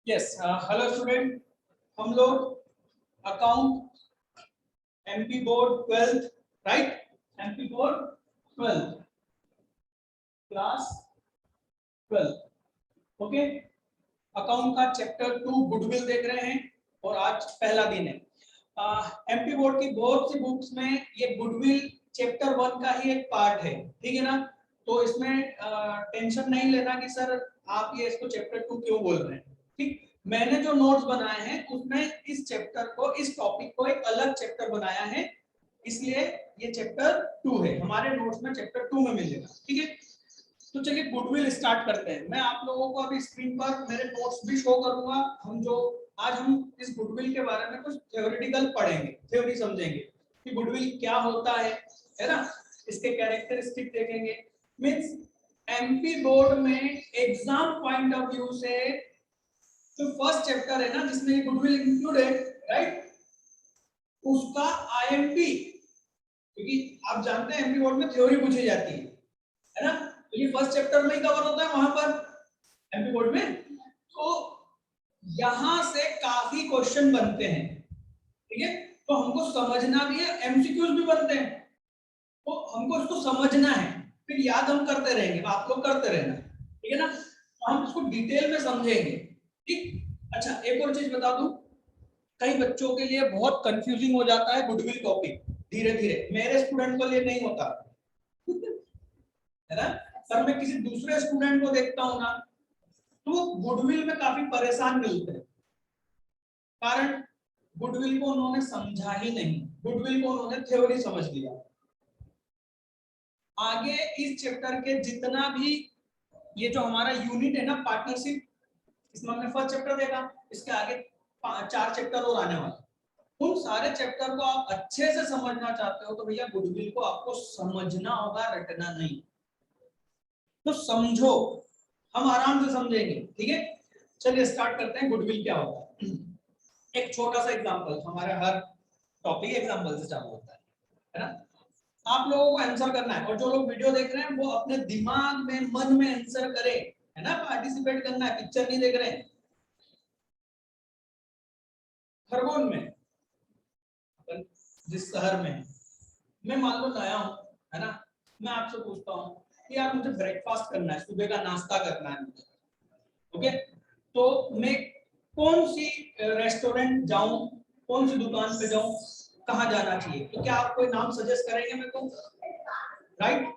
Yes hello student, हम लोग account MP board 12th right, MP board 12th class 12 okay. Account का chapter 2 goodwill देख रहे हैं और आज पहला दिन है। एमपी बोर्ड की बहुत सी बुक्स में ये गुडविल चैप्टर 1 का ही एक पार्ट है, ठीक है ना। तो इसमें टेंशन नहीं लेना कि सर आप ये इसको चैप्टर 2 क्यों बोल रहे हैं। ठीक, मैंने जो नोट्स बनाए हैं उसमें इस चैप्टर को, इस टॉपिक को एक अलग चैप्टर बनाया है, इसलिए ये चैप्टर 2 है। हमारे नोट्स में चैप्टर 2 में मिलेगा, ठीक है। तो चलिए गुडविल स्टार्ट करते हैं। मैं आप लोगों को अभी स्क्रीन पर मेरे नोट्स भी शो करूंगा। हम इस गुडविल के बारे में कुछ थ्योरेटिकल पढ़ेंगे, थ्योरी समझेंगे कि गुडविल क्या होता है ना। इसके कैरेक्टरिस्टिक देखेंगे। मींस एमपी बोर्ड में एग्जाम पॉइंट ऑफ व्यू से जो फर्स्ट चैप्टर है ना जिसमें ये गुडविल इंक्लूडेड राइट, उसका आईएमपी, क्योंकि आप जानते हैं एमपी बोर्ड में थ्योरी पूछी जाती है ना। तो ये फर्स्ट चैप्टर में ही कवर होता है वहां पर एमपी बोर्ड में। तो यहां से काफी क्वेश्चन बनते हैं, ठीक है। तो हमको समझना भी है, एमसीक्यूज भी बनते हैं, तो हमको इसको समझना है, फिर याद हम करते रहेंगे, आप लोग करते रहना, ठीक है ना। तो हम इसको डिटेल में समझेंगे, ठीक। अच्छा, एक और चीज बता दूं, कई बच्चों के लिए बहुत कंफ्यूजिंग हो जाता है गुडविल टॉपिक धीरे धीरे। मेरे स्टूडेंट को लिए नहीं होता है ना। पर मैं किसी दूसरे स्टूडेंट को देखता हूं ना, तो गुडविल में काफी परेशान मिलते हैं, कारण गुडविल को उन्होंने समझा ही नहीं, गुडविल को उन्होंने थ्योरी समझ लिया। आगे इस चैप्टर के जितना भी ये जो हमारा यूनिट है ना पार्टनरशिप, इसमें हमने फर्स्ट चैप्टर देखा, इसके आगे 4 चैप्टर और आने वाले। उन सारे चैप्टर को आप अच्छे से समझना चाहते हो तो भैया गुडविल को आपको समझना होगा, रटना नहीं। तो समझो, हम आराम से समझेंगे, ठीक है। चलिए स्टार्ट करते हैं, गुडविल क्या होता है। एक छोटा सा एग्जांपल, हमारा हर टॉपिक एग्जांपल से चालू होता है ना। आप लोगों को आंसर करना है, और जो लोग वीडियो देख रहे हैं वो अपने दिमाग में, मन में आंसर करें, है ना। पार्टिसिपेट करना है, पिक्चर नहीं देख रहे हैं। खरगोन में, जिस शहर में मैं मान लो नया हूं, है ना, मैं आपसे पूछता हूं कि यार मुझे ब्रेकफास्ट करना है, सुबह का नाश्ता करना है मुझे, ओके। तो मैं कौन सी रेस्टोरेंट जाऊं, कौन सी दुकान पे जाऊं, कहां जाना चाहिए? तो क्या आप कोई नाम सजेस्ट करेंगे मेरे को, राइट।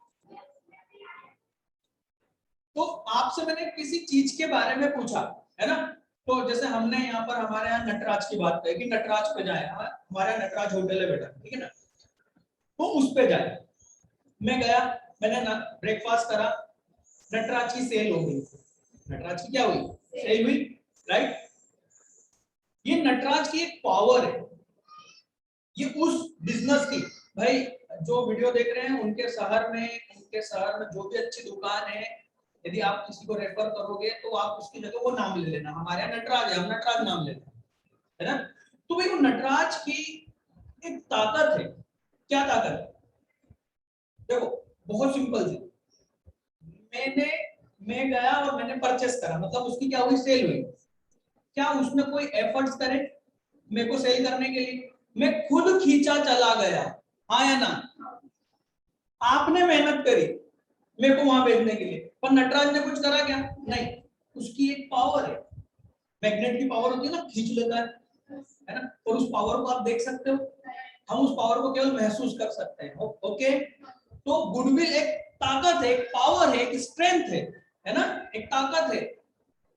तो आपसे मैंने किसी चीज के बारे में पूछा, है ना। तो जैसे हमने यहाँ पर हमारे यहाँ नटराज की बात कही कि नटराज पे जाए, हमारे यहाँ नटराज होटल है बेटा, ठीक है ना। तो उस पे जाए, मैं गया, मैंने ब्रेकफास्ट करा, नटराज की सेल हो गई। नटराज की क्या हुई? सेल हुई, राइट। ये नटराज की एक पावर है, ये उस बिजनेस की, भाई जो वीडियो देख रहे हैं उनके शहर में जो भी अच्छी दुकान है, यदि आप किसी को रेफर करोगे तो आप उसकी जगह वो नाम ले लेना, हमारे यहाँ नटराज है, हम नटराज नाम लेते हैं, है ना। तो भाई वो नटराज की एक ताकत है। क्या ताकत है? देखो, बहुत सिंपल सी, मैं गया और मैंने परचेस करा, मतलब उसकी क्या हुई? सेल हुई। क्या उसमें कोई एफर्ट्स करे मेरे को सेल करने के लिए? मैं खुद खींचा चला गया, हाँ या ना? आपने मेहनत करी मेरे को वहां भेजने के लिए, पर नटराज ने कुछ करा क्या? नहीं। उसकी एक पावर है, मैग्नेट की पावर होती है ना, खींच लेता है ना। और उस पावर को आप देख सकते हो, हम उस पावर को केवल महसूस कर सकते हैं, ओके। तो गुडविल एक ताकत है, एक पावर है, एक स्ट्रेंथ है ना, एक ताकत है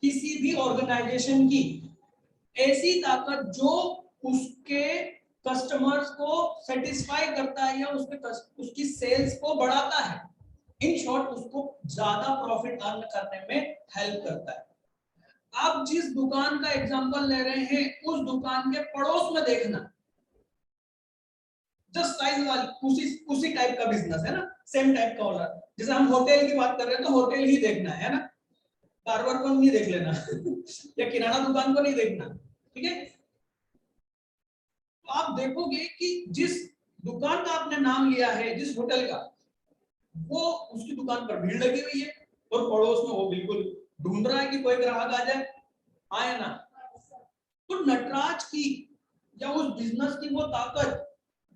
किसी भी ऑर्गेनाइजेशन की, ऐसी ताकत जो उसके कस्टमर्स को सेटिस्फाई करता है या उसकी सेल्स को बढ़ाता है। इन शॉर्ट उसको ज्यादा प्रॉफिट अर्न करने में हेल्प करता है। आप जिस दुकान का एग्जांपल ले रहे हैं उस दुकान के पड़ोस में देखना, जस्ट साइज वाली उसी टाइप का बिजनेस है ना, सेम टाइप का ऑर्डर। जैसे हम होटल की बात कर रहे हैं तो होटल ही देखना है ना, बार्बर को नहीं देख लेना या किराना दुकान को नहीं देखना, ठीक है। तो आप देखोगे कि जिस दुकान का आपने नाम लिया है, जिस होटल का, वो उसकी दुकान पर भीड़ लगी हुई है और पड़ोस में वो बिल्कुल ढूंढ रहा है कि कोई ग्राहक आ जाए, आया ना। तो नटराज की या उस बिजनेस की वो ताकत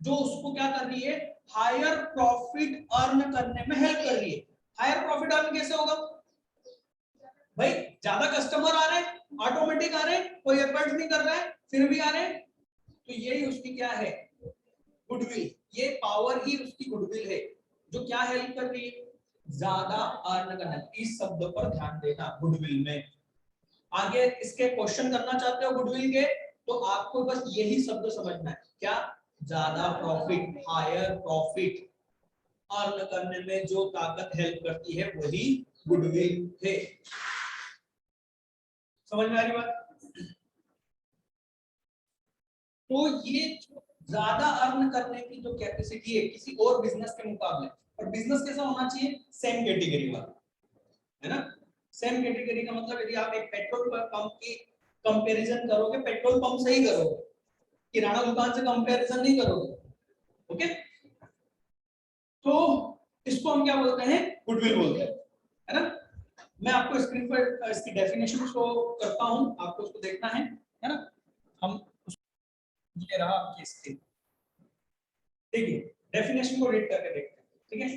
जो उसको क्या कर रही है, हायर प्रॉफिट अर्न करने में हेल्प कर रही है। हायर प्रॉफिट अर्न कैसे होगा भाई, ज्यादा कस्टमर आ रहे हैं, ऑटोमेटिक आ रहे हैं, कोई एफर्ट नहीं कर रहा है, फिर भी आ रहे हैं। तो यही उसकी क्या है, गुडविल। ये पावर ही उसकी गुडविल है जो क्या हेल्प कर रही है, ज्यादा अर्न करना। इस शब्द पर ध्यान देना गुडविल में। आगे इसके क्वेश्चन करना चाहते हो गुडविल के, तो आपको बस यही शब्द समझना है, क्या, ज्यादा प्रॉफिट, हायर प्रॉफिट अर्न करने में जो ताकत हेल्प करती है वही गुडविल है। समझ में आ रही बात। तो ये ज्यादा अर्न करने की जो कैपेसिटी है किसी और बिजनेस के मुकाबले, और बिजनेस कैसा होना चाहिए, सेम कैटेगरी वाला, है ना। सेम कैटेगरी का मतलब यदि आप एक पेट्रोल पंप की कंपैरिजन करोगे, पेट्रोल पंप से ही करोगे, किराना दुकान से कंपैरिजन नहीं करोगे। ओके, तो इसको हम क्या बोलते हैं, गुडविल बोलते हैं, है ना। मैं आपको स्क्रीन पर इसकी डेफिनेशन शो करता हूं, आपको उसको देखना है ना। हम ये रहा आपकी स्क्रीन, देखिए डेफिनेशन को रीड करके देखते हैं, ठीक है।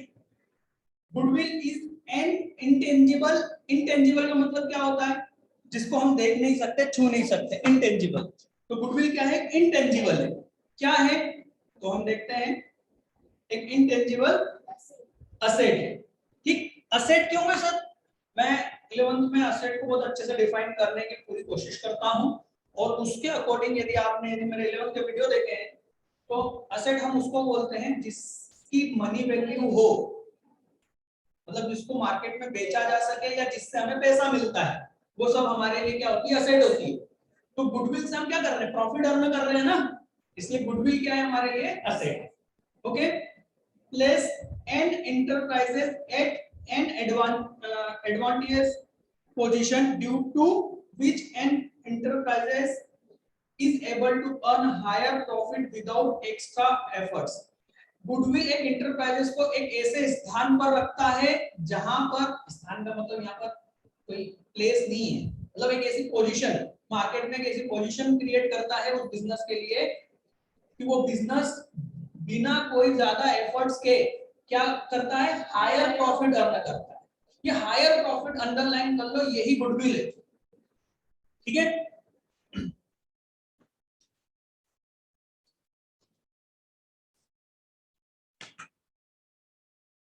Goodwill is an intangible, intangible का मतलब क्या होता है, जिसको हम देख नहीं सकते, छू नहीं सकते, इंटेंजिबल। तो गुडविल क्या है, इंटेंजिबल है। क्या है, तो हम देखते हैं, एक इंटेंजिबल असेट है। ठीक, असेट क्यों है सर, मैं 11th में असेट को बहुत अच्छे से डिफाइन करने की पूरी कोशिश करता हूं, और उसके अकॉर्डिंग यदि मेरे 11th के वीडियो देखे हैं, तो असेट हम उसको बोलते हैं जिसकी मनी वैल्यू हो, मतलब जिसको मार्केट में बेचा जा सके या जिससे हमें पैसा मिलता है, वो सब हमारे लिए क्या होती है, असेट होती है। तो गुडविल से हम क्या कर रहे हैं, प्रॉफिट अर्न कर रहे हैं ना, इसलिए गुडविल क्या है हमारे लिए, asset. Okay, place an enterprises at an advantageous position due to which an enterprises is able to earn higher profit without extra efforts। Goodwill एक इंटरप्राइजेस को एक ऐसे स्थान पर रखता है जहां पर, स्थान का मतलब यहाँ पर कोई प्लेस नहीं है, मतलब एक ऐसी पोजीशन, मार्केट में एक ऐसी पोजीशन क्रिएट करता है उस बिजनेस के लिए कि वो बिजनेस बिना कोई ज्यादा एफर्ट्स के क्या करता है, हायर प्रॉफिट अर्न करता है। ये हायर प्रॉफिट अंडरलाइन कर लो, यही गुडविल है, ठीक है।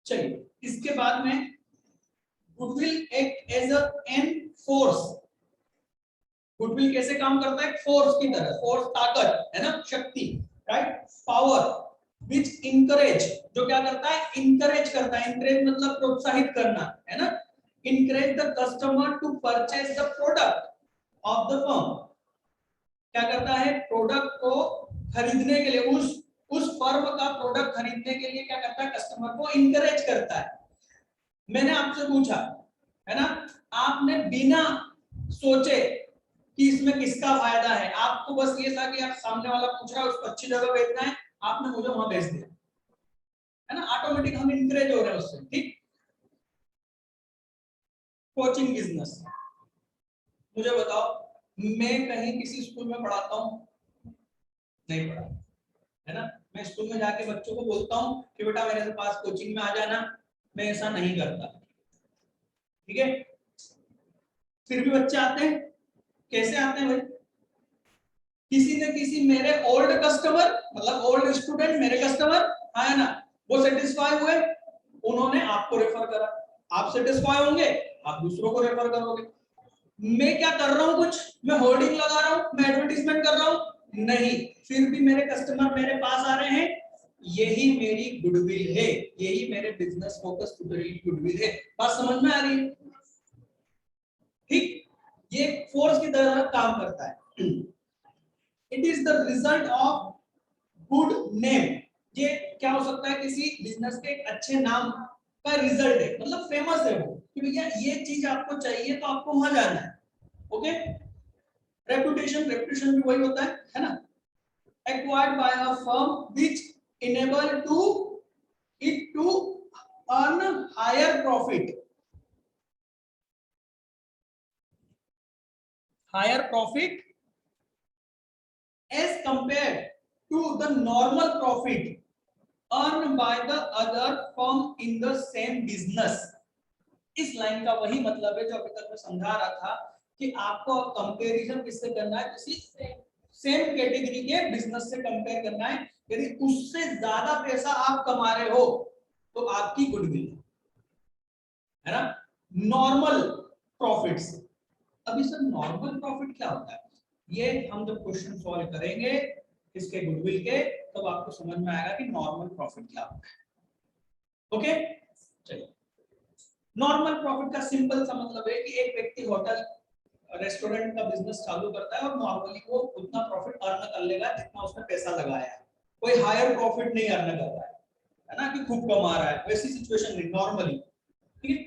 चलिए इसके बाद में, goodwill act as an force. Goodwill कैसे काम करता है, फोर्स की तरह, फोर्स ताकत है ना, शक्ति, राइट, पावर, विच इंकरेज, जो क्या करता है, इंकरेज करता है, इंकरेज मतलब प्रोत्साहित करना, है ना। Encourage the customer to purchase the product of the firm, क्या करता है, प्रोडक्ट को खरीदने के लिए, उस फर्म का प्रोडक्ट खरीदने के लिए क्या करता है, कस्टमर को इंकरेज करता है। मैंने आपसे पूछा, है ना, आपने बिना सोचे कि इसमें किसका फायदा है, आपको बस ये था कि आप सामने वाला पूछ रहा है, उसको अच्छी जगह भेजना है, आपने मुझे वहां भेज दिया, है ना, ऑटोमेटिक हम इंकरेज हो रहे हैं उससे। ठीक, कोचिंग बिजनेस, मुझे बताओ, मैं कहीं किसी स्कूल में पढ़ाता हूँ, नहीं पढ़ा, है ना। मैं स्कूल में जाके बच्चों को बोलता हूँ कि बेटा मेरे पास कोचिंग में आ जाना, मैं ऐसा नहीं करता, ठीक है। फिर भी बच्चे आते हैं, कैसे आते हैं भाई, किसी न किसी मेरे ओल्ड कस्टमर, मतलब ओल्ड स्टूडेंट मेरे कस्टमर है ना, वो सेटिस्फाई हुए, उन्होंने आपको रेफर करा, आप सेटिस्फाई होंगे, आप दूसरों को रेफर करोगे। मैं क्या कर रहा हूं, कुछ मैं होर्डिंग लगा रहा हूं, मैं एडवर्टाइजमेंट कर रहा हूं, नहीं, फिर भी मेरे कस्टमर मेरे पास आ रहे हैं, यही मेरी गुडविल है, यही मेरे बिजनेस फोकस गुडविल है। बात समझ में आ रही है, ठीक, ये फोर्स की तरह काम करता है। It is the result of good name, ये क्या हो सकता है, किसी बिजनेस के एक अच्छे नाम का रिजल्ट है, मतलब फेमस है वो, कि भैया ये चीज आपको चाहिए तो आपको वहां जाना है। ओके, रेपुटेशन, रेपुटेशन भी वही होता है ना, acquired by a firm which enable to it to earn higher profit, higher profit as compare to the normal profit earn by the other firm in the same business. इस line का वही मतलब है जो अभी तक मैं समझा रहा था कि आपको कंपैरिजन किससे करना है, किसी सेम कैटेगरी के बिजनेस से कंपेयर करना है। यदि उससे ज्यादा पैसा आप कमा रहे हो तो आपकी गुडविल है ना, नॉर्मल प्रॉफिट्स। अभी सर नॉर्मल प्रॉफिट क्या होता है, ये हम जब क्वेश्चन सॉल्व करेंगे इसके गुडविल के तब तो आपको समझ में आएगा कि नॉर्मल प्रॉफिट क्या होता है। ओके चलिए, नॉर्मल प्रॉफिट का सिंपल सा मतलब है कि एक व्यक्ति होटल रेस्टोरेंट का बिजनेस चालू करता है और नॉर्मली वो उतना प्रॉफिट अर्न कर लेगा जितना उसने पैसा लगाया है, कोई हायर प्रॉफिट नहीं अर्न कर रहा है ना, कि खूब कमा रहा है, वैसी सिचुएशन नहीं नॉर्मली। ठीक है,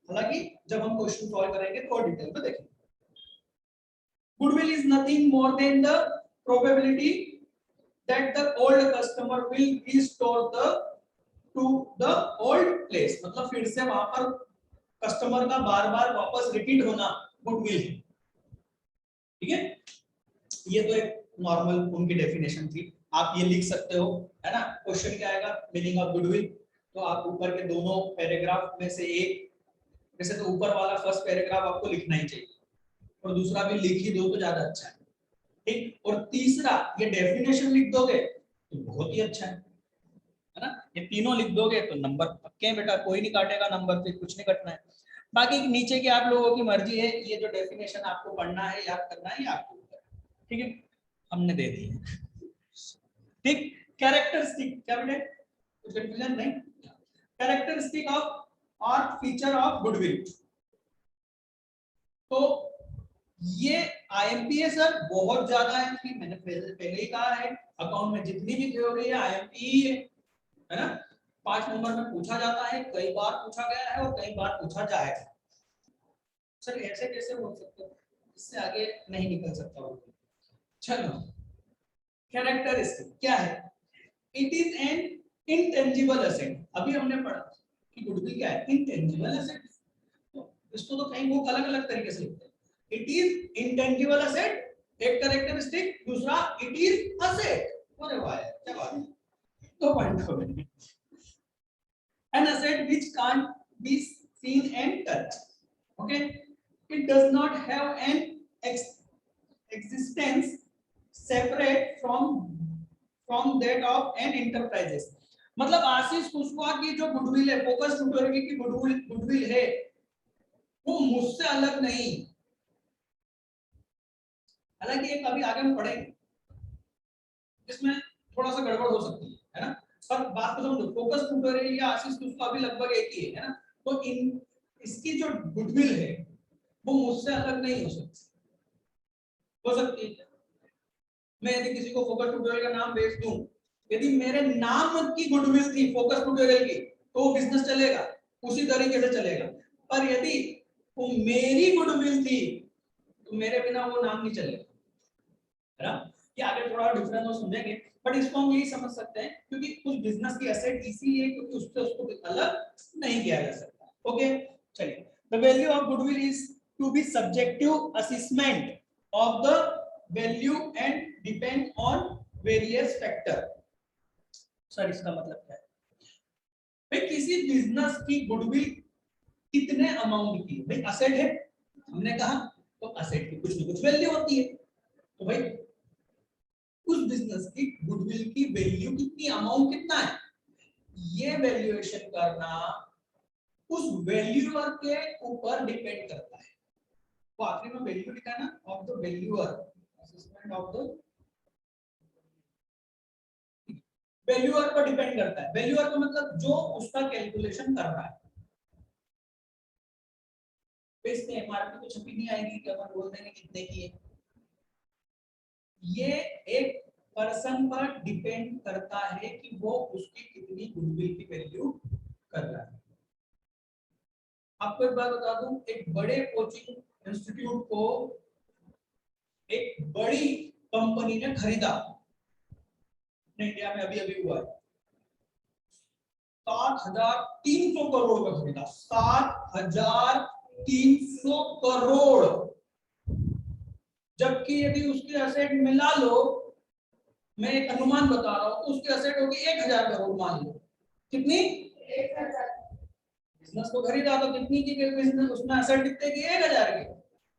हालांकि जब हम क्वेश्चन सॉल्व करेंगे तो डिटेल में देखेंगे। Goodwill is nothing more than the probability that the old customer will restore the two the old place, मतलब फिर से वहां पर कस्टमर का बार-बार वापस रिपीट होना गुडविल है। ठीक है, ये तो एक नॉर्मल उनकी डेफिनेशन थी, आप ये लिख सकते हो है ना। क्वेश्चन क्या आएगा, मीनिंग ऑफ गुडविल, तो आप ऊपर के दोनों पैराग्राफ में से एक, वैसे तो ऊपर वाला फर्स्ट पैराग्राफ आपको लिखना ही चाहिए और दूसरा भी लिख ही दो तो ज्यादा अच्छा है। ठीक, और तीसरा ये डेफिनेशन लिख दोगे तो बहुत ही अच्छा है ना। ये तीनों लिख दोगे तो नंबर पक्के हैं बेटा, कोई नहीं काटेगा नंबर, फिर कुछ नहीं कटना है। बाकी नीचे की आप लोगों की मर्जी है, ये जो डेफिनेशन आपको पढ़ना है याद करना है ये आपको, ठीक है, हमने दे दी है। ठीक, कैरेक्टरिस्टिक क्या बेटे, कुछ कंफ्यूजन नहीं, कैरेक्टरिस्टिक ऑफ और फीचर ऑफ गुडविल। तो ये आईएमपी है सर, बहुत ज्यादा है, कि मैंने पहले ही कहा है अकाउंट में जितनी भी थ्योरी है आईएमपी है ना। 5 नंबर में पूछा जाता है, कई बार पूछा गया है और कई बार पूछा जाएगा। सर ऐसे कैसे बोल सकते हो, इससे आगे नहीं निकल सकता वो। चलो, कैरेक्टरिस्टिक क्या है, it is an intangible asset. अभी हमने पढ़ा कि गुडविल क्या है, इंटेंजिबल एसेट। तो इसको तो कई लोग अलग अलग तरीके से लिखते हैं। इट इज इंटेंजिबल एसेट एक कैरेक्टरिस्टिक, दूसरा इट इज असेट। अरे वाह क्या बात है, तो पॉइंट हो गए। An asset which can't be seen and touched. Okay, it does not have an existence separate from that of an enterprises. मतलब आशीष कुशवाहा की जो गुडविल है, फोकस ट्यूटोरियल की गुडविल है, वो मुझसे अलग नहीं। हालांकि एक अभी आगे हम पढ़ेंगे, इसमें थोड़ा सा गड़बड़ हो सकती है ना, पर बात को समझो, फोकस ट्यूटोरियल या आशीष कुशवाहा भी लगभग एक ही है ना। तो इसकी जो गुडविल है वो मुझसे अलग नहीं हो सकती है। मैं यदि किसी को फोकस ट्यूटोरियल का नाम भेज दूं, यदि मेरे नाम की गुडविल थी फोकस ट्यूटोरियल की तो वो बिजनेस चलेगा, उसी तरीके से चलेगा। पर यदि वो मेरी गुडविल थी तो मेरे बिना वो नाम नहीं चलेगा, है ना। कि आगे थोड़ा डिफरेंस हो समझेंगे, बट इसको हम यही समझ सकते हैं क्योंकि उस बिजनेस की एसेट इसीलिए क्योंकि उससे उसको अलग नहीं किया जा सकता। ओके चलिए, the value of goodwill is to be subjective assessment of the value and depend on various factor. Sir इसका मतलब क्या है भाई, किसी बिजनेस की गुडविल कितने अमाउंट की, भाई असेट है हमने कहा, तो असेट की कुछ न कुछ वैल्यू होती है, तो भाई उस बिजनेस की गुडविल की वैल्यू कितनी, अमाउंट कितना है, ये वैल्यूएशन करना उस वैल्यूअर के ऊपर डिपेंड करता है। तो आखिरी में वैल्यू लिखा ना, of the valuer, assessment of the valuer पर डिपेंड करता है। वैल्यूअर का मतलब जो उसका कैलकुलेशन कर रहा है। इसमें एमआरपी तो छपी नहीं आएगी कि अपन बोल देंगे कितने की है, ये एक पर्सन पर डिपेंड करता है कि वो उसकी कितनी गुडविल की वैल्यू कर रहा है। आपको एक बात बता दूं, एक बड़े कोचिंग इंस्टीट्यूट को एक बड़ी कंपनी ने खरीदा, इंडिया में अभी अभी हुआ है, 7,300 करोड़ का खरीदा, 7,300 करोड़। जबकि यदि उसकी एसेट मिला लो, मैं एक अनुमान बता रहा हूं, उसकी एसेट होगी 1000 करोड़ मान लो। कितनी? 1000। बिजनेस को खरीदा तो कितनी की बिजनेस उसमें एसेट कितने की? 1000 की।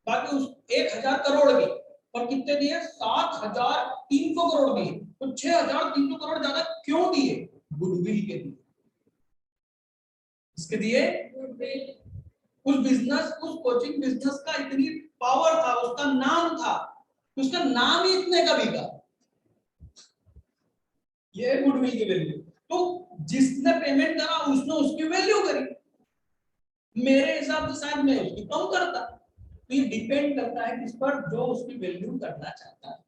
बाकी उस 1000 करोड़ की और कितने दिए? 7300 करोड़ दिए। तो 6300 करोड़ ज्यादा क्यों दिए? गुडविल के दिए। इसके दिए गुडविल। उस बिजनेस, उस कोचिंग बिजनेस का इतनी पावर था, उसका नाम था, उसका नाम ही इतने का बिका। ये गुडविल की वैल्यू। तो जिसने पेमेंट करा उसने उसकी वैल्यू करी। मेरे हिसाब से शायद मैं उसकी कम करता। तो ये डिपेंड करता है किस पर, जो उसकी वैल्यू करना चाहता है।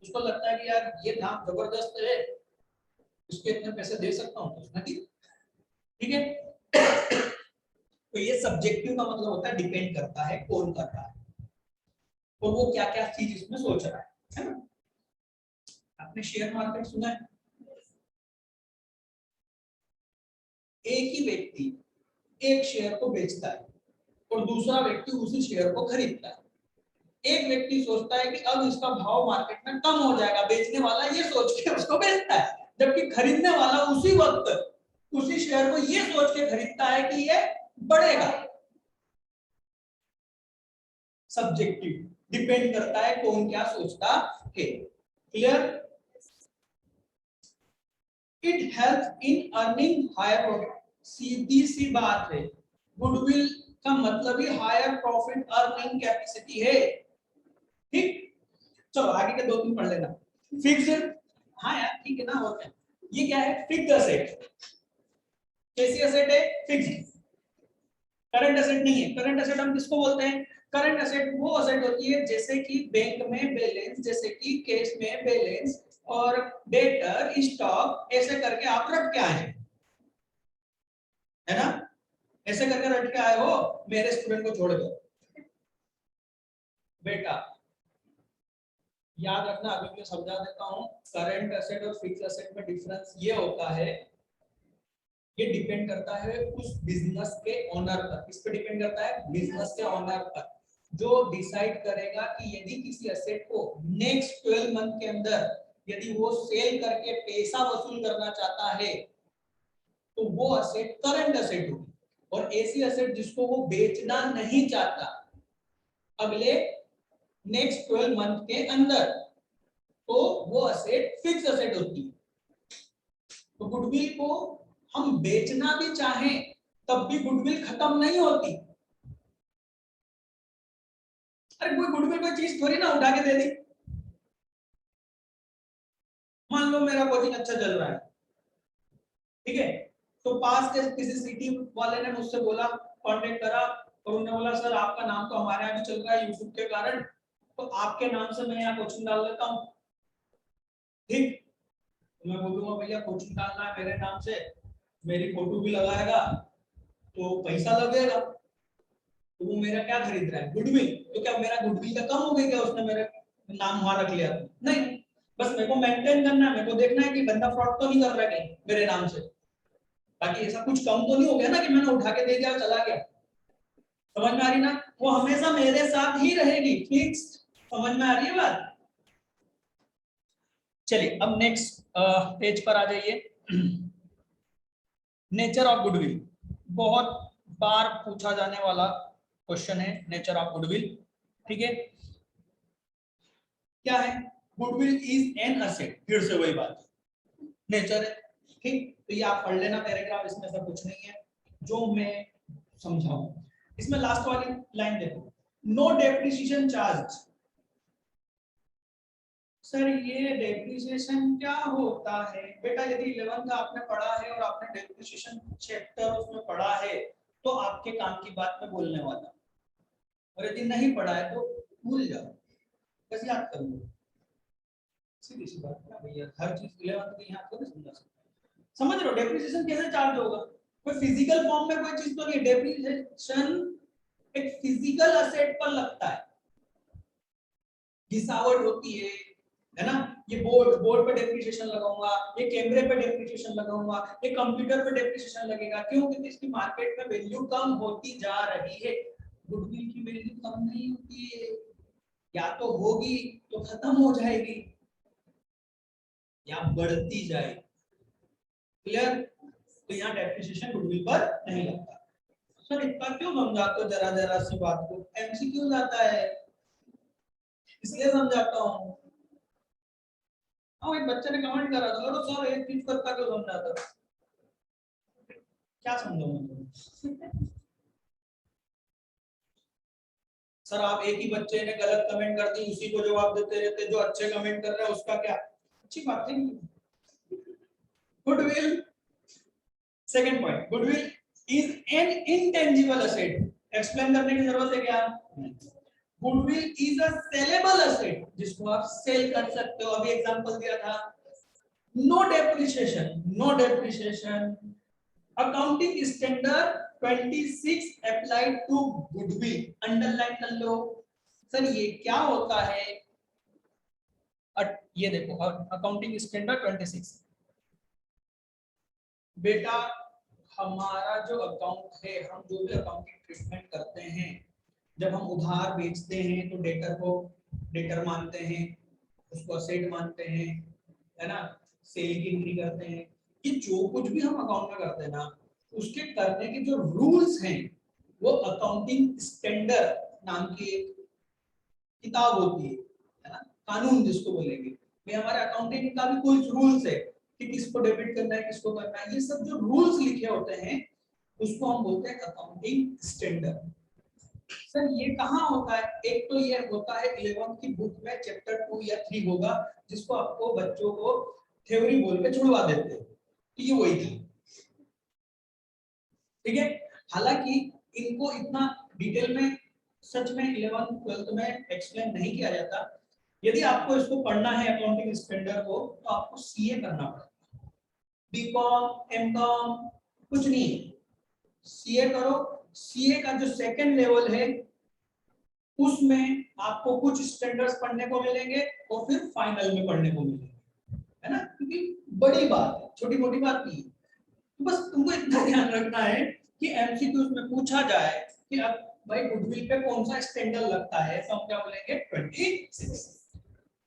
उसको लगता है कि यार ये नाम जबरदस्त है, इसके इतने पैसे दे सकता हूँ, तो उसने दी। ठीक है। तो ये सब्जेक्टिव का मतलब होता है डिपेंड करता है कौन कर रहा है और वो क्या क्या चीज इसमें सोच रहा है ना। आपने शेयर मार्केट सुना है? एक ही व्यक्ति एक शेयर को बेचता है और दूसरा व्यक्ति उसी शेयर को खरीदता है। एक व्यक्ति सोचता है कि अब इसका भाव मार्केट में कम हो जाएगा, बेचने वाला ये सोच के उसको बेचता है, जबकि खरीदने वाला उसी वक्त उसी शेयर को ये सोच के खरीदता है कि ये बढ़ेगा। सब्जेक्टिव, डिपेंड करता है कौन क्या सोचता है। Clear? It help in earning higher profit. सीधी सी बात है, गुडविल का मतलब ही हायर प्रॉफिट अर्निंग कैपेसिटी है। ठीक, चलो आगे के दो तीन पढ़ लेना। फिक्स्ड, हाँ यार ठीक है ना, होता है। ये क्या है? Fixed asset. कैसी असेट है? फिक्स्ड। करंट असेट नहीं है। करंट असेट हम किसको बोलते हैं? करंट असेट वो असेट होती है जैसे कि बैंक में बैलेंस, जैसे कि कैश में बैलेंस और डेटर, स्टॉक, ऐसे करके आप रख के आए, है ना? ऐसे करके रट के आए हो मेरे स्टूडेंट को छोड़ दो बेटा। याद रखना, अभी मैं समझा देता हूं। करंट एसेट और फिक्स एसेट में डिफरेंस ये होता है, ये डिपेंड करता है उस बिजनेस के ओनर पर। किस पे डिपेंड करता है? बिजनेस के ओनर पर, जो डिसाइड करेगा कि यदि किसी एसेट को नेक्स्ट 12 मंथ के अंदर यदि वो सेल करके पैसा वसूल करना चाहता है तो वो एसेट करंट एसेट होगी। और ऐसी एसेट जिसको वो बेचना नहीं चाहता अगले नेक्स्ट 12 मंथ के अंदर, तो वो एसेट फिक्स एसेट होती है। तो गुडविल को हम बेचना भी चाहें तब भी गुडविल खत्म नहीं होती। अरे कोई गुडविल कोई चीज थोड़ी ना उठा के दे दी। मान लो मेरा कोचिंग अच्छा चल रहा है, ठीक है, तो पास के किसी सिटी वाले ने मुझसे बोला, कांटेक्ट करा और उन्होंने बोला सर आपका नाम तो हमारे यहाँ भी चल रहा है यूट्यूब के कारण, तो आपके नाम से मैं यहाँ कोचिंग डाल देता हूँ। ठीक, तो मैं बोलूंगा भैया कोचिंग डालना है मेरे नाम से, मेरी फोटो भी लगाएगा तो पैसा लगेगा, तो वो मेरा क्या खरीद रहा है? गुडविल। तो क्या मेरा गुडविल का कम हो गया क्या उसने मेरा नाम वहां रख लिया? नहीं, बस मेरे को मेंटेन करना है, मेरे को देखना है कि बंदा फ्रॉड तो नहीं कर रहा है कहीं मेरे नाम से। बाकी ऐसा कुछ कम तो नहीं हो गया ना कि मैंने उठा के दे दिया चला गया। समझ में आ रही ना? वो हमेशा मेरे साथ ही रहेगी, फिक्स। समझ में आ रही है बात? चलिए अब नेक्स्ट पेज पर आ जाइए। नेचर ऑफ गुडविल, बहुत बार पूछा जाने वाला क्वेश्चन है नेचर ऑफ गुडविल। ठीक है, क्या है? Goodwill is an asset. फिर से वही बात, नेचर है। ठीक, तो ये आप पढ़ लेना पैराग्राफ, इसमें सब कुछ नहीं है जो मैं समझाऊं। इसमें लास्ट वाली लाइन देखो, नो डेप्रिसिएशन चार्ज। सर ये डेप्रिसिएशन क्या होता है? बेटा यदि 11th का आपने पढ़ा है और आपने डेप्रिसिएशन चैप्टर उसमें पढ़ा है तो आपके काम की बात में बोलने वाला, और यदि नहीं पढ़ा है तो भूल जाओ, बस याद कर लो। सीधी सी बात है भैया, हर चीज 11th की यहाँ थोड़ी समझा सकते। समझ लो डेप्रिसिएशन कैसे चार्ज होगा। कोई फिजिकल फॉर्म में कोई चीज तो नहीं, डेप्रिसिएशन एक फिजिकल एसेट पर लगता है, घिसावट होती है ना? ये बोर्ड पे डेप्रिसिएशन लगाऊंगा, ये कैमरे पे डेप्रिसिएशन लगाऊंगा, ये कंप्यूटर पे डेप्रिसिएशन लगेगा। क्यों? क्योंकि इसकी मार्केट में वैल्यू कम होती जा रही है। गुडविल की वैल्यू कम नहीं होती है, या तो होगी तो खत्म हो जाएगी या बढ़ती जाएगी। क्लियर? तो यहाँ डेप्रिसिएशन गुडविल पर नहीं लगता। सर इतना क्यों समझाते हो जरा जरा सी बात को? एमसीक्यू आता है इसलिए समझाता हूँ। हाँ, एक बच्चे ने कमेंट करा था, अरे सर एक चीज करता क्यों समझाता? क्या समझाऊं? सर आप एक ही बच्चे ने गलत कमेंट कर दी, उसी को जवाब देते रहते, जो अच्छे कमेंट कर रहा है उसका क्या? अच्छी बात है। Goodwill, second point, goodwill is an intangible asset. Explain करने की जरूरत है क्या? Goodwill is a saleable asset, जिसको आप सेल कर सकते हो। अभी एग्जांपल दिया था, no depreciation, no depreciation. Accounting standard 26 applied to goodwill, underline कर लो। सर ये क्या होता है? ये देखो अकाउंटिंग स्टैंडर्ड 26। बेटा हमारा जो अकाउंट है, हम जो भी अकाउंटिंग ट्रीटमेंट करते हैं, जब हम उधार बेचते हैं तो डेटर को डेटर मानते हैं, उसको असेट मानते हैं, है ना, सेल की एंट्री करते हैं। कि जो कुछ भी हम अकाउंट में करते हैं ना, उसके करने के जो रूल्स हैं वो अकाउंटिंग स्टैंडर्ड नाम की एक किताब होती है ना, कानून जिसको बोलेंगे। भाई हमारे अकाउंटिंग का भी कुछ रूल्स है कि किसको डेबिट करना है, किसको करना है, ये सब जो रूल्स लिखे होते हैं उसको हम बोलते हैं अकाउंटिंग स्टैंडर्ड। सर ये कहाँ होता है? एक तो ये होता है 11th की बुक में चैप्टर 2 या 3 होगा, जिसको आपको बच्चों को थ्योरी बोल के छुड़वा देते हैं। तो ये वही था, ठीक है। हालांकि इनको इतना डिटेल में सच में 11th 12th में एक्सप्लेन नहीं किया जाता। यदि आपको इसको पढ़ना है अकाउंटिंग स्टैंडर्ड को, तो आपको सीए करना पड़ेगा। बीकॉम एमकॉम कुछ नहीं, सीए करो। सीए का जो सेकंड लेवल है उसमें आपको कुछ स्टैंडर्ड्स पढ़ने को मिलेंगे और फिर फाइनल में पढ़ने को मिलेंगे, है ना, क्योंकि बड़ी बात है, छोटी मोटी बात नहीं है। तो बस तुमको इतना ध्यान रखना है कि एमसीक्यूज में पूछा जाए कि अब भाई गुडविल पे कौन सा स्टैंडर्ड लगता है, तो हम क्या बोलेंगे 26।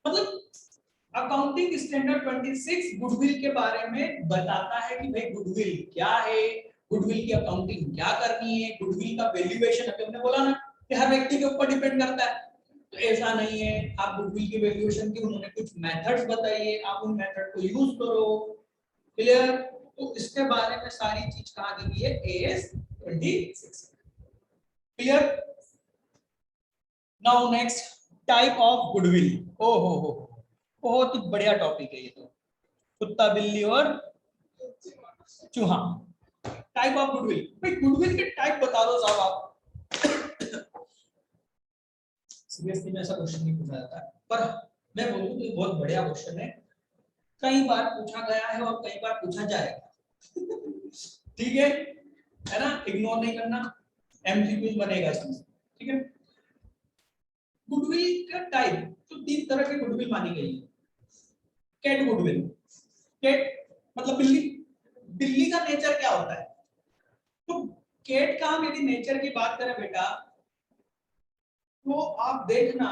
मतलब अकाउंटिंग स्टैंडर्ड 26 गुडविल के बारे में बताता है कि भाई गुडविल क्या है, गुडविल की अकाउंटिंग क्या करनी है, गुडविल का वैल्यूएशन। अभी हमने बोला ना कि हर व्यक्ति के ऊपर डिपेंड करता है, तो ऐसा नहीं है। आप गुडविल की वैल्यूएशन की उन्होंने कुछ मेथड्स बताइए, आप उन मेथड को यूज करो। क्लियर? तो इसके बारे में सारी चीज कहाँ दी हुई है? AS 26। Clear? Now next, type of goodwill. ओ हो, बहुत ही बढ़िया टॉपिक है ये तो, कुत्ता बिल्ली और चूहा। टाइप ऑफ गुडविल, भाई गुडविल के टाइप बता दो साहब आप। सीरियसली में ऐसा क्वेश्चन नहीं पूछा जाता है, पर मैं बोलूं तो ये बहुत बढ़िया क्वेश्चन है। कई बार पूछा गया है और कई बार पूछा जाएगा। ठीक है ना, इग्नोर नहीं करना, एमसीक्यूज बनेगा इसमें, ठीक है। गुडविल का टाइप तो 3 तरह की गुडविल मानी गई है। कैट गुडविल, कैट मतलब बिल्ली। बिल्ली का नेचर क्या होता है? तो कैट का हम यदि नेचर की बात करें बेटा, तो आप देखना,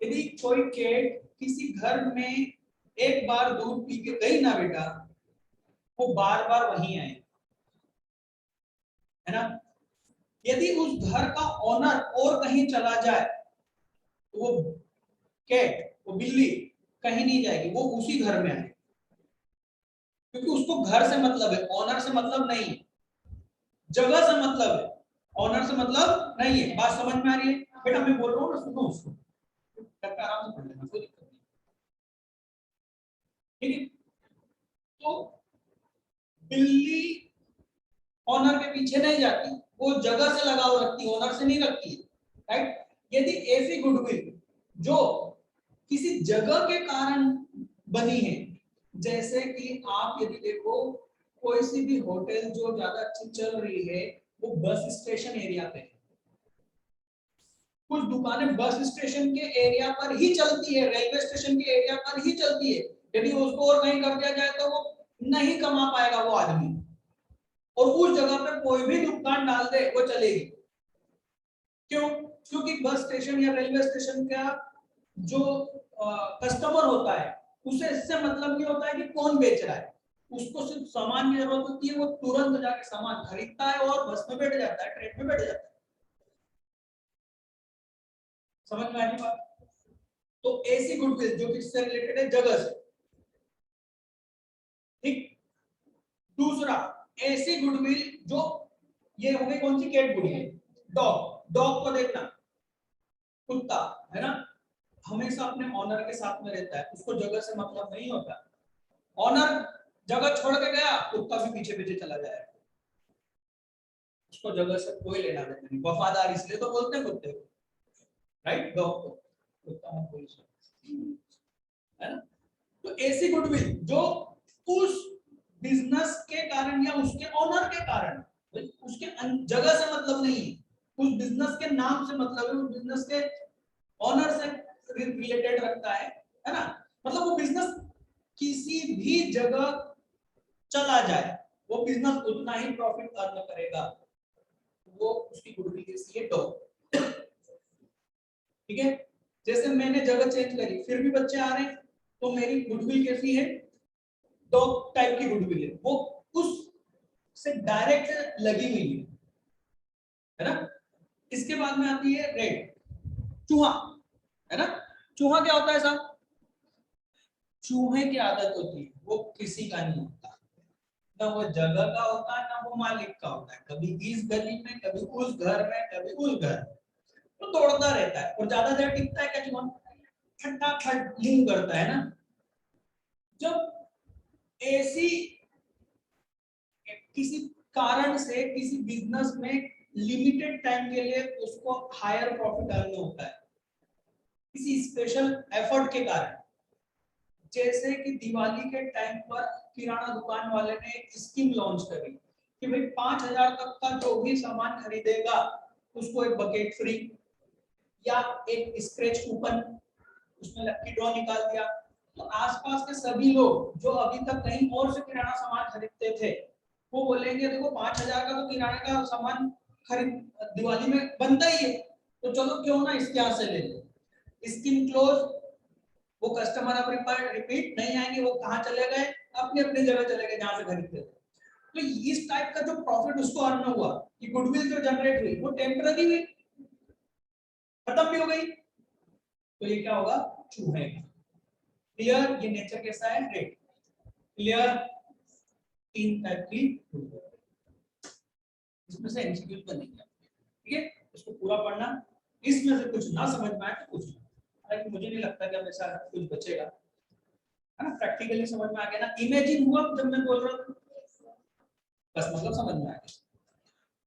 यदि कोई कैट किसी घर में एक बार दूध पी के गई ना बेटा, वो बार बार वहीं आए, है ना। यदि उस घर का ओनर और कहीं चला जाए तो वो कैट, वो बिल्ली कहीं नहीं जाएगी, वो उसी घर में आए, क्योंकि उसको घर से मतलब है, ओनर से मतलब नहीं है। जगह से मतलब है, ओनर से मतलब नहीं है। बात समझ में आ रही है बेटा? मैं बोल रहा हूँ ना, सुनो उसको, आराम से पढ़ लेना, कोई दिक्कत नहीं, ठीक है। तो बिल्ली ओनर के पीछे नहीं जाती, वो जगह से लगाव रखती है, ओनर से नहीं रखती है, राइट। यदि ऐसी गुडविल जो किसी जगह के कारण बनी है, जैसे कि आप यदि देखो कोई सी भी होटल जो ज्यादा अच्छी चल रही है वो बस स्टेशन एरिया पे है, कुछ दुकानें बस स्टेशन के एरिया पर ही चलती है, रेलवे स्टेशन के एरिया पर ही चलती है। यदि उसको और कहीं कर दिया जाए तो वो नहीं कमा पाएगा वो आदमी, और उस जगह पे कोई भी दुकान डाल दे वो चलेगी। क्यों? क्योंकि बस स्टेशन या रेलवे स्टेशन का जो कस्टमर होता है उसे इससे मतलब नहीं होता है कि कौन बेच रहा है, उसको सिर्फ सामान की जरूरत होती है, वो तुरंत जाके सामान खरीदता है और बस में बैठ जाता है, ट्रेन में बैठ जाता है। समझ में आ रही बात? तो ऐसी गुडविल जो किससे रिलेटेड है, जगह से, ठीक। दूसरा ऐसी गुडविल जो, ये हो गई कौन सी कैटेगरी, डॉग। डॉग को देखना, कुत्ता है ना, हमेशा अपने ऑनर के साथ में रहता है, उसको जगह से मतलब नहीं होता। ऑनर जगह छोड़ के गया, कुत्ता भी पीछे पीछे चला जाएगा, उसको जगह से कोई लेना देना नहीं। वफादार इसलिए तो बोलते हैं कुत्ते को, राइट, डॉग को कुत्ता मत बोलिए, है ना। तो ऐसी गुडविल जो उस बिजनेस के कारण या उसके ऑनर के कारण, उसके जगह से मतलब नहीं है, उस बिजनेस के नाम से मतलब है, उस बिजनेस के ऑनर से रिलेटेड रखता है ना। मतलब वो बिजनेस किसी भी जगह चला जाए, वो बिजनेस उतना ही प्रॉफिट अर्न करेगा, वो उसकी गुडविल कैसी है, डॉग। ठीक है, जैसे मैंने जगह चेंज करी फिर भी बच्चे आ रहे हैं, तो मेरी गुडविल कैसी है, डॉग टाइप की गुडविल है, वो उस से डायरेक्ट लगी हुई है ना। इसके बाद में आती है रेड, चूहा, है ना। चूहा क्या होता है साहब, चूहे की आदत होती है, वो किसी का नहीं होता, ना वो जगह का होता है ना वो मालिक का होता है, कभी इस गली में कभी उस घर में कभी उस घर, तो दौड़ता रहता है और ज्यादा देर टिकता है क्या चूहा, फटाफट मूव करता है ना। जब ऐसी किसी कारण से किसी बिजनेस में लिमिटेड टाइम के लिए उसको हायर प्रॉफिट अर्न होता है, किसी स्पेशल एफर्ट के कारण, जैसे कि दिवाली के टाइम पर किराना दुकान वाले ने एक स्कीम लॉन्च करी कि भाई 5,000 तक का जो भी सामान खरीदेगा उसको एक बकेट फ्री या एक स्क्रैच कूपन, उसमें लकी ड्रॉ निकाल दिया। तो आसपास के सभी लोग जो अभी तक कहीं और से किराना सामान खरीदते थे, वो बोलेंगे देखो 5,000 का तो किराने का सामान खरीद दिवाली में बनता ही है, तो चलो क्यों ना इसके यहाँ से ले लो। स्कीम क्लोज, वो कस्टमर अब रिपीट नहीं आएंगे, वो कहाँ चले गए, अपनी अपनी जगह चले गए जहां से खरीदते थे। तो इस टाइप का जो प्रॉफिट उसको अर्न हुआ, कि गुडविल जो जनरेट हुई वो टेम्पररी हुई, खत्म भी हो गई, तो ये क्या होगा, चूहे। क्लियर, ये नेचर कैसा है, रेड। क्लियर, तीन टाइप की, इसमें से एमसीक्यू बनेंगे, ठीक है, इसको पूरा पढ़ना, इसमें से कुछ ना समझ में आए तो पूछना, हालांकि मुझे नहीं लगता कि अब ऐसा कुछ बचेगा, है ना। प्रैक्टिकली समझ में आ गया ना, इमेजिन हुआ जब मैं बोल रहा हूँ, बस मतलब समझ में आ गया।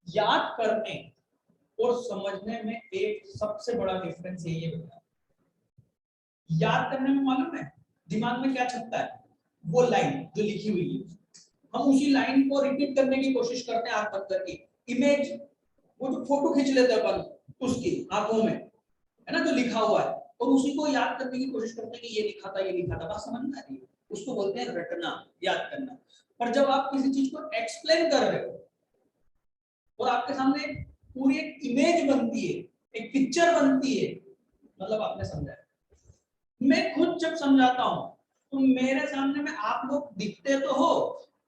याद करने और समझने में एक सबसे बड़ा डिफरेंस यही है बेटा, याद करने में मालूम है दिमाग में क्या छपता है, वो लाइन जो लिखी हुई है, हम उसी लाइन को रिपीट करने की कोशिश करते हैं आंख बंद करके, इमेज, वो जो फोटो खींच लेते हैं अपन उसकी आंखों में, है ना, जो लिखा हुआ है, और उसी को याद करने की कोशिश करते हैं कि ये लिखा था ये लिखा था, बात समझ में आ रही है, उसको बोलते हैं रटना, याद करना। पर जब आप किसी चीज को एक्सप्लेन कर रहे हो और आपके सामने पूरी एक इमेज बनती है, एक पिक्चर बनती है, मतलब आपने समझा। मैं खुद जब समझाता हूं तो मेरे सामने में आप लोग दिखते तो हो,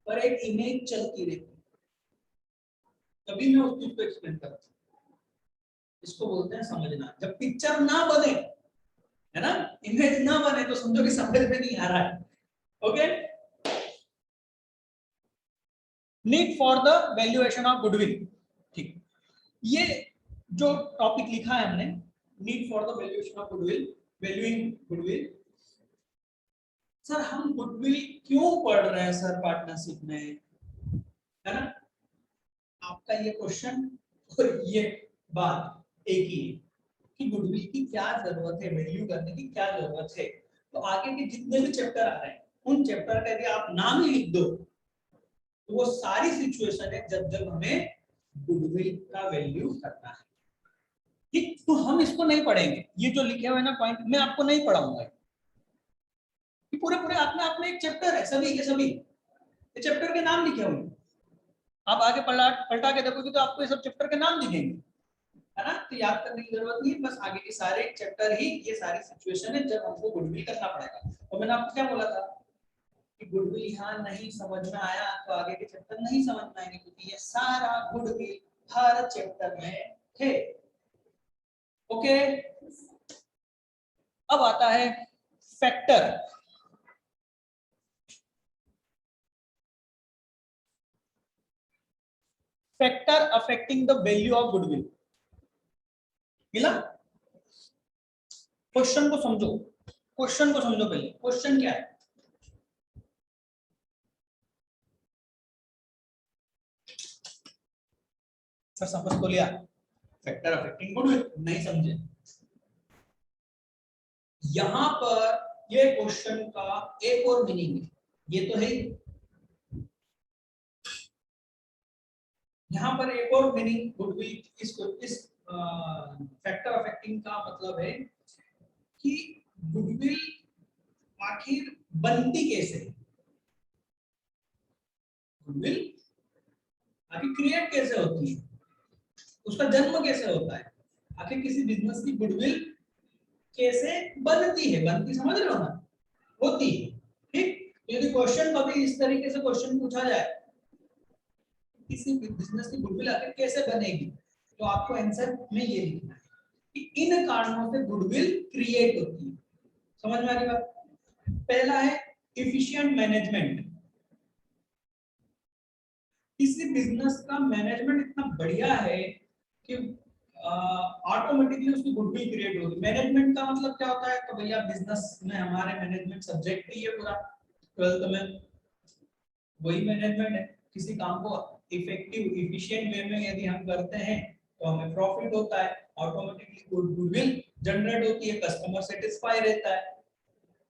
पर एक इमेज चलती रहती है, तभी मैं उस चीज को एक्सप्लेन करता हूं। इसको बोलते हैं समझना। जब पिक्चर ना बने, है ना, इमेज ना बने, तो समझो कि समझ में नहीं आ रहा है। Okay, need for the valuation of goodwill, ठीक, ये जो टॉपिक लिखा है हमने, need for the valuation of goodwill, valuing goodwill. Sir हम गुडविल क्यों पढ़ रहे हैं सर पार्टनरशिप में, है ना, आपका ये क्वेश्चन और ये बात एक ही है कि गुडविल की क्या जरूरत है, वैल्यू करने की क्या जरूरत है। तो आगे के जितने भी चैप्टर आ रहे हैं उन चैप्टर का यदि आप नाम ही लिख दो तो वो सारी सिचुएशन है जब जब हमें गुडविल का वैल्यू करना है, ठीक। तो हम इसको नहीं पढ़ेंगे, ये जो लिखे हुए ना पॉइंट मैं आपको नहीं पढ़ाऊंगा, ये पूरे पूरे अपने आप में एक चैप्टर है, सभी के सभी ये चैप्टर के नाम लिखे हुए हैं। आप आगे पलटा के देखोगे तो आपको ये सब चैप्टर के नाम दिखेंगे, है ना। तो याद करने की जरूरत नहीं, बस आगे के सारे चैप्टर ही ये सारी सिचुएशन है जब हमको गुडविल करना पड़ेगा। और मैंने आपको क्या बोला था कि गुडविल यहाँ नहीं समझ में आया तो आगे के चैप्टर नहीं समझ में आएंगे, क्योंकि ये सारा गुडविल हर चैप्टर में है। ओके, अब आता है factor. Factor affecting the value of goodwill. मिला? क्वेश्चन को समझो, क्वेश्चन को समझो। पहले क्वेश्चन क्या है? सर समझ को लिया, फैक्टर अफेक्टिंग गुडविल नहीं समझे। यहां पर ये क्वेश्चन का एक और मीनिंग है, ये तो है यहाँ पर एक और मीनिंग गुडविल, इस फैक्टर अफेक्टिंग का मतलब है कि गुडविल आखिर बनती कैसे है, गुडविल आखिर क्रिएट कैसे होती है, उसका जन्म कैसे होता है, आखिर किसी बिजनेस की गुडविल कैसे बनती है। बनती समझ रहे हो ना, होती है। ठीक, यदि क्वेश्चन कभी इस तरीके से क्वेश्चन पूछा जाए किसी बिजनेस की गुडविल आखिर कैसे बनेगी, तो आपको आंसर में ये लिखना है कि इन कारणों से गुडविल क्रिएट होती है। समझ में आ रही बात? पहला है एफिशिएंट मैनेजमेंट। किसी बिजनेस का मैनेजमेंट इतना बढ़िया है कि ऑटोमेटिकली उसकी गुडविल क्रिएट होगी। मैनेजमेंट का मतलब क्या होता है? तो भैया बिजनेस में हमारे मैनेजमेंट सब्जेक्ट ही है पूरा 12th में, वही मैनेजमेंट है। किसी काम को इफेक्टिव एफिशिएंट वे में यदि हम करते हैं तो हमें प्रॉफिट होता है, ऑटोमेटिकली गुडविल जनरेट होती है, कस्टमर सेटिस्फाई रहता है,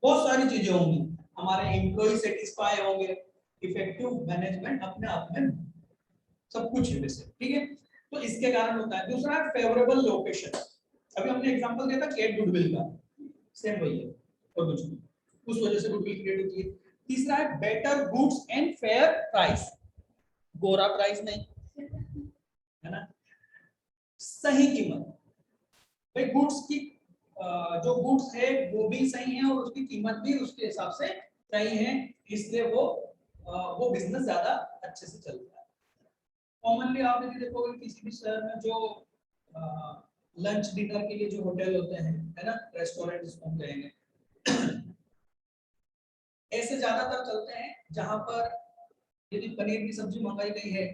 बहुत सारी चीजें होंगी, हमारे एम्प्लॉय सेटिस्फाई होंगे। इफेक्टिव मैनेजमेंट अपने आप में सब कुछ है वैसे, ठीक है। तो इसके कारण होता है। दूसरा है फेवरेबल लोकेशन। अभी हमने एग्जांपल दिया था कैट गुडविल का, सेम वही है और कुछ नहीं, उस वजह से गुडविल क्रिएट होती है। तीसरा है better goods and fair price. गोरा प्राइस नहीं, है ना, सही कीमत। भाई गुड्स की जो गुड्स है वो भी सही है और उसकी कीमत भी उसके हिसाब से सही है, इसलिए वो बिजनेस ज्यादा अच्छे से चलता है। कॉमनली आप यदि देखोगे किसी भी शहर में जो लंच डिनर के लिए जो होटल होते हैं, है ना, रेस्टोरेंट जिसको हम कहेंगे, ऐसे ज्यादातर चलते हैं जहां पर यदि पनीर की सब्जी मंगाई गई है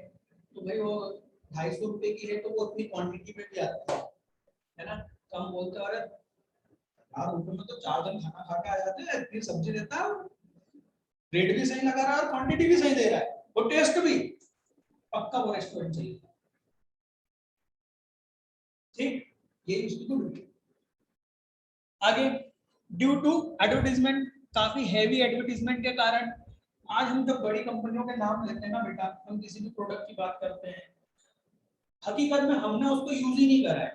तो भाई वो 250 रुपए की है तो वो उतनी क्वांटिटी में भी आती है ना। तो हम बोलते हैं अरे यार होटल में तो 4 जन खाना खा के आ जाते हैं, इतनी सब्जी देता है, रेट भी सही लगा रहा है और क्वांटिटी भी सही दे रहा है और टेस्ट भी पक्का वो रेस्टोरेंट चाहिए। ठीक, ये उसकी गुड। आगे ड्यू टू एडवर्टाइजमेंट, काफी हैवी एडवर्टाइजमेंट के कारण आज हम जब बड़ी कंपनियों के नाम लेते हैं ना बेटा, हम किसी भी प्रोडक्ट की बात करते हैं, हकीकत में हमने उसको यूज ही नहीं करा है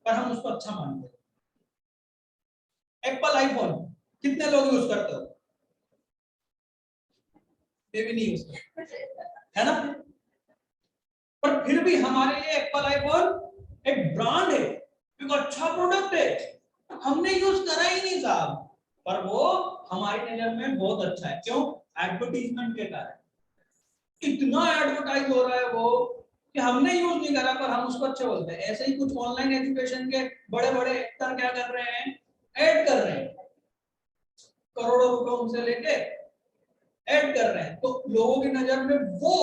पर हम उसको अच्छा मानते हैं। एप्पल आईफोन कितने लोग यूज करते हो? ये भी नहीं यूज करते, है ना। पर फिर भी हमारे लिए एप्पल आईफोन एक ब्रांड है, एक अच्छा प्रोडक्ट है, हमने यूज करा ही नहीं साहब, पर वो हमारी नजर में बहुत अच्छा है। क्यों? एडवर्टीजमेंट के कारण इतना एडवर्टाइज हो रहा है वो कि हमने यूज नहीं करा पर हम उसको अच्छे बोलते हैं। ऐसे ही कुछ ऑनलाइन एजुकेशन के बड़े बड़े एक्टर क्या कर रहे हैं, ऐड कर रहे हैं, करोड़ों रुपए उनसे लेके ऐड कर रहे हैं, तो लोगों की नजर में वो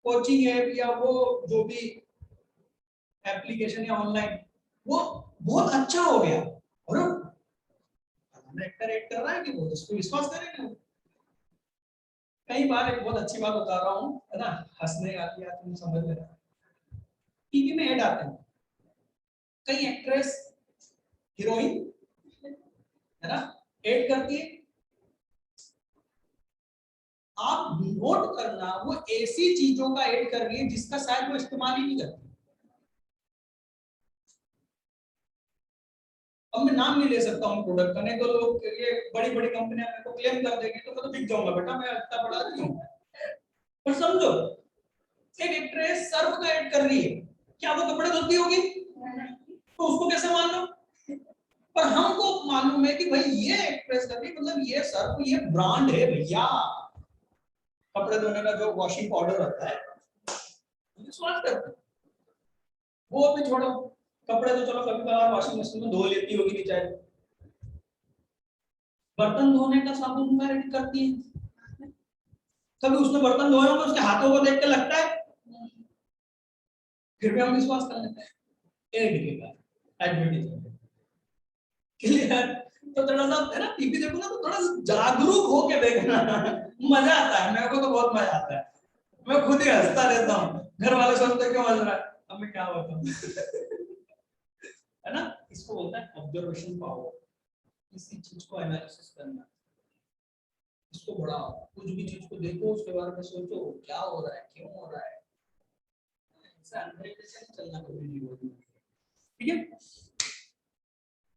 कोचिंग ऐप या वो जो भी एप्लीकेशन या ऑनलाइन वो बहुत अच्छा हो गया और एक्टर ऐड कर रहा है कि वो इसको विश्वास करेंगे। कई बार एक बहुत अच्छी बात बता रहा हूँ, है ना, हंसने का या तुम समझ लेना। टीवी में ऐड आते हैं, कई एक्ट्रेस हीरोइन, है ना, ऐड करती है। आप नोट करना वो ऐसी चीजों का ऐड कर रही है जिसका शायद वो इस्तेमाल ही नहीं करती। अब मैं नाम नहीं ले सकता हूँ प्रोडक्ट का, नहीं तो लोग ये बड़ी बड़ी कंपनियां मेरे को क्लेम कर देगी तो मैं तो बिक जाऊंगा बेटा, मैं इतना बड़ा नहीं हूँ। पर समझो एक एक्ट्रेस सर्फ का ऐड कर रही है, क्या वो कपड़े धोती होगी? तो उसको कैसे मान लो? पर हमको मालूम है कि भाई ये एक्सप्रेस करने मतलब ये सर्फ ये ब्रांड है भैया। कपड़े धोने का जो वॉशिंग पाउडर होता है विश्वास करते हैं। वो भी छोड़ो, कपड़े तो चलो कभी कभार वॉशिंग मशीन में धो लेती होगी बेचारी, बर्तन धोने का साबुन का रेडी करती है। कभी उसने बर्तन धोए होंगे, उसके हाथों को देख के लगता है, फिर भी हम विश्वास कर लेते हैं। एड के बाद एडवर्टाइजमेंट क्लियर। तो थोड़ा सा है ना, टीवी देखो ना तो थोड़ा जागरूक होके देखना मजा आता है, मेरे को तो बहुत मजा आता है, मैं खुद ही हंसता रहता हूँ। घर वाले सोचते क्यों हंस रहा है, अब मैं क्या बताऊं है ना। इसको बोलता है ऑब्जर्वेशन पावर, किसी चीज को एनालिसिस करना, इसको बढ़ाओ, कुछ भी चीज को देखो उसके बारे में सोचो क्या हो रहा है क्यों हो रहा है, ऐसा अंदर से चलना कभी नहीं होगा। ठीक है,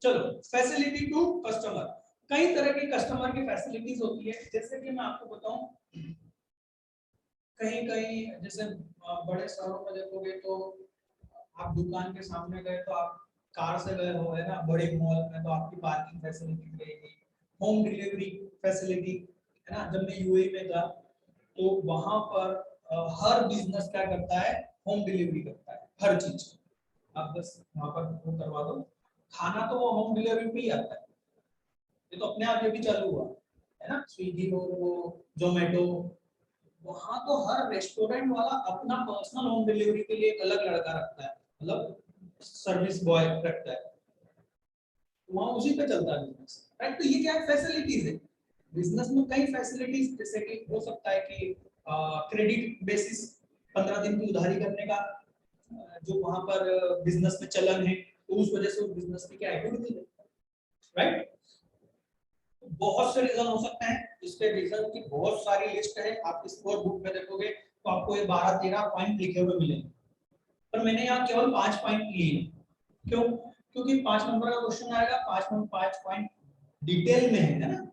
चलो फैसिलिटी टू कस्टमर। कई तरह की कस्टमर की फैसिलिटीज होती है, जैसे कि मैं आपको बताऊं, कहीं कहीं जैसे बड़े शहरों में देखोगे तो आप दुकान के सामने गए तो आप कार से गए हो है ना, बड़े मॉल में तो आपकी पार्किंग फैसिलिटी रहेगी, होम डिलीवरी फैसिलिटी है ना। जब मैं यूएई में था तो वहां पर हर बिजनेस क्या करता है, होम डिलीवरी करता है हर चीज। आप बस वहां पर वो करवा दो, खाना तो वो होम डिलीवरी पे ही आता है। ये तो अपने आप ये भी चालू हुआ है ना, स्विगी और वो जोमेटो। वहां तो हर रेस्टोरेंट वाला अपना पर्सनल होम डिलीवरी के लिए एक अलग लड़का रखता है, मतलब सर्विस बॉय रखता है, वहां उसी पे चलता है बिजनेस, राइट। तो ये क्या फैसिलिटीज है बिजनेस में, कई फैसिलिटीज, जैसे कि हो सकता है कि क्रेडिट बेसिस 15 दिन की उधारी करने का जो वहां पर बिजनेस में चलन है, तो उस वजह से उस बिजनेस की क्या एक्टिविटी है, राइट। बहुत से रीजन हो सकते हैं, इसके रीजन की बहुत सारी लिस्ट है, आप इस कोर बुक में देखोगे तो आपको ये 12-13 पॉइंट लिखे हुए मिलेंगे, पर मैंने यहाँ केवल 5 पॉइंट लिए। क्यों? क्योंकि 5 नंबर का क्वेश्चन आएगा, 5 पॉइंट डिटेल में है ना,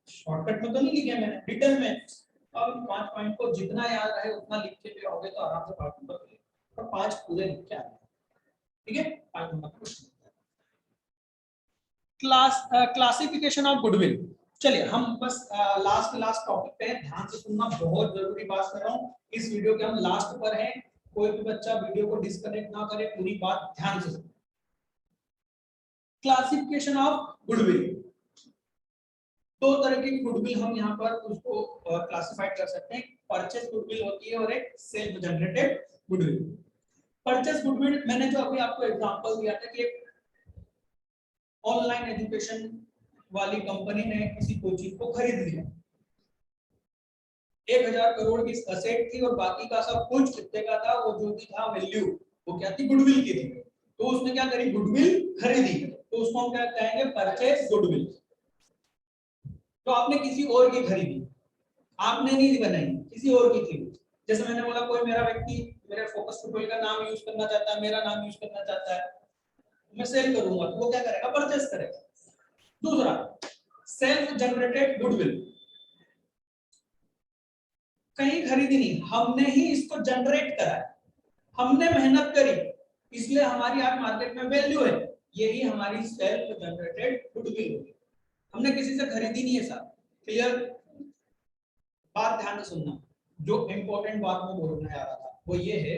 शॉर्टकट में तो नहीं लिखे मैंने, डिटेल में। अब 5 पॉइंट को जितना याद रहे उतना लिख के भी आओगे तो आराम से 5 नंबर मिलेंगे, पर 5 पूरे लिख के आए, ठीक है। 5 नंबर का क्वेश्चन। Classification of goodwill. चलिए हम बस लास्ट टॉपिक पे हैं, ध्यान से सुनना, बहुत जरूरी बात कर रहा हूँ। इस वीडियो के हम लास्ट पर हैं, कोई भी बच्चा वीडियो को डिस्कनेक्ट ना करे, पूरी बात ध्यान से सुनो। क्लासिफिकेशन ऑफ गुडविल, दो तरह की गुडविल हम यहाँ पर उसको क्लासिफाइड कर सकते हैं। परचेस गुडविल होती है और एक self generated goodwill. Purchase goodwill मैंने जो अभी आपको एग्जांपल दिया था कि ऑनलाइन एजुकेशन वाली कंपनी ने किसी कोचिंग को खरीद लिया, 1000 करोड़ की असेट थी और बाकी का सब कुछ कितने का था, वो जो भी था वैल्यू वो क्या थी, गुडविल की थी। तो उसने क्या करी, गुडविल खरीदी, तो उसको हम क्या कहेंगे, परचेस गुडविल। तो आपने किसी और की खरीदी, आपने नहीं बनाई, किसी और की थी। जैसे मैंने बोला कोई मेरा व्यक्ति मेरे फोकस ट्यूटोरियल का नाम यूज करना चाहता है, मेरा नाम यूज करना चाहता है, मैं सेल करूंगा, तो वो क्या करेगा, परचेस करेगा। दूसरा सेल्फ जनरेटेड गुडविल, कहीं खरीदी नहीं, हमने ही इसको जनरेट करा है, हमने मेहनत करी, इसलिए हमारी आज मार्केट में वैल्यू है, यही हमारी सेल्फ जनरेटेड गुडविल होगी। हमने किसी से खरीदी नहीं है साहब, क्लियर। बात ध्यान से सुनना, जो इंपॉर्टेंट बात मैं बोलने आ रहा था वो ये है,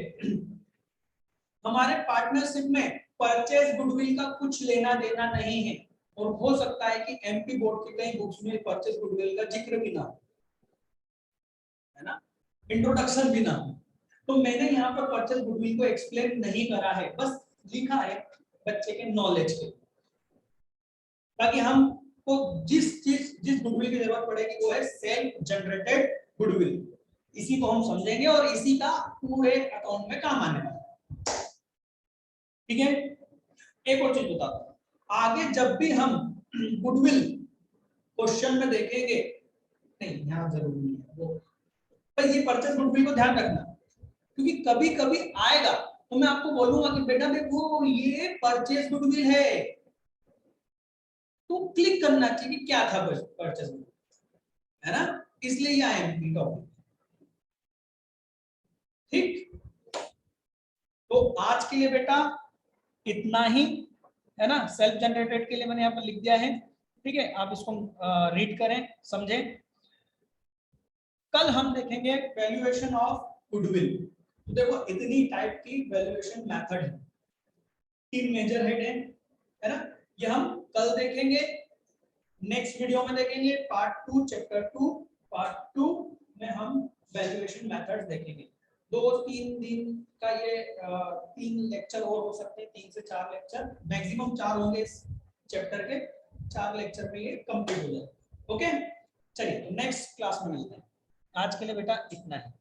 हमारे पार्टनरशिप में परचेज गुडविल का कुछ लेना देना नहीं है, और हो सकता है कि एमपी बोर्ड की कई बुक्स में परचेज गुडविल का जिक्र भी ना हो, है ना, इंट्रोडक्शन भी ना हो। तो मैंने यहाँ पर परचेज गुडविल को एक्सप्लेन नहीं करा है, बस लिखा है बच्चे के नॉलेज के, ताकि हमको जिस गुडविल की जरूरत पड़ेगी वो है सेल्फ जनरेटेड गुडविल, इसी को हम समझेंगे और इसी का पूरे अकाउंट में काम आने वाला है, ठीक है। एक और चीज बताता हूं, आगे जब भी हम गुडविल क्वेश्चन में देखेंगे, नहीं यहाँ जरूरी नहीं है वो, पर ये परचेज गुडविल को ध्यान रखना, क्योंकि कभी कभी आएगा तो मैं आपको बोलूंगा कि बेटा देखो ये परचेज गुडविल है, तो क्लिक करना चाहिए कि क्या था परचेज गुडविल, है ना, इसलिए ये आएंगे टॉपिक, ठीक। तो आज के लिए बेटा इतना ही है ना। सेल्फ जनरेटेड के लिए मैंने यहाँ पर लिख दिया है, ठीक है, आप इसको रीड करें, समझें। कल हम देखेंगे वैल्यूएशन ऑफ गुडविल। तो देखो इतनी टाइप की वैल्यूएशन मेथड है, 3 मेजर हेड है ना, ये हम कल देखेंगे। नेक्स्ट वीडियो में देखेंगे पार्ट 2 चैप्टर 2। पार्ट 2 में हम वैल्यूएशन मेथड्स देखेंगे। 2-3 दिन का ये 3 लेक्चर और हो सकते हैं, 3 से 4 लेक्चर मैक्सिमम 4 होंगे इस चैप्टर के। 4 लेक्चर में ये कंप्लीट हो जाए। ओके, चलिए तो नेक्स्ट क्लास में मिलते हैं। आज के लिए बेटा इतना है।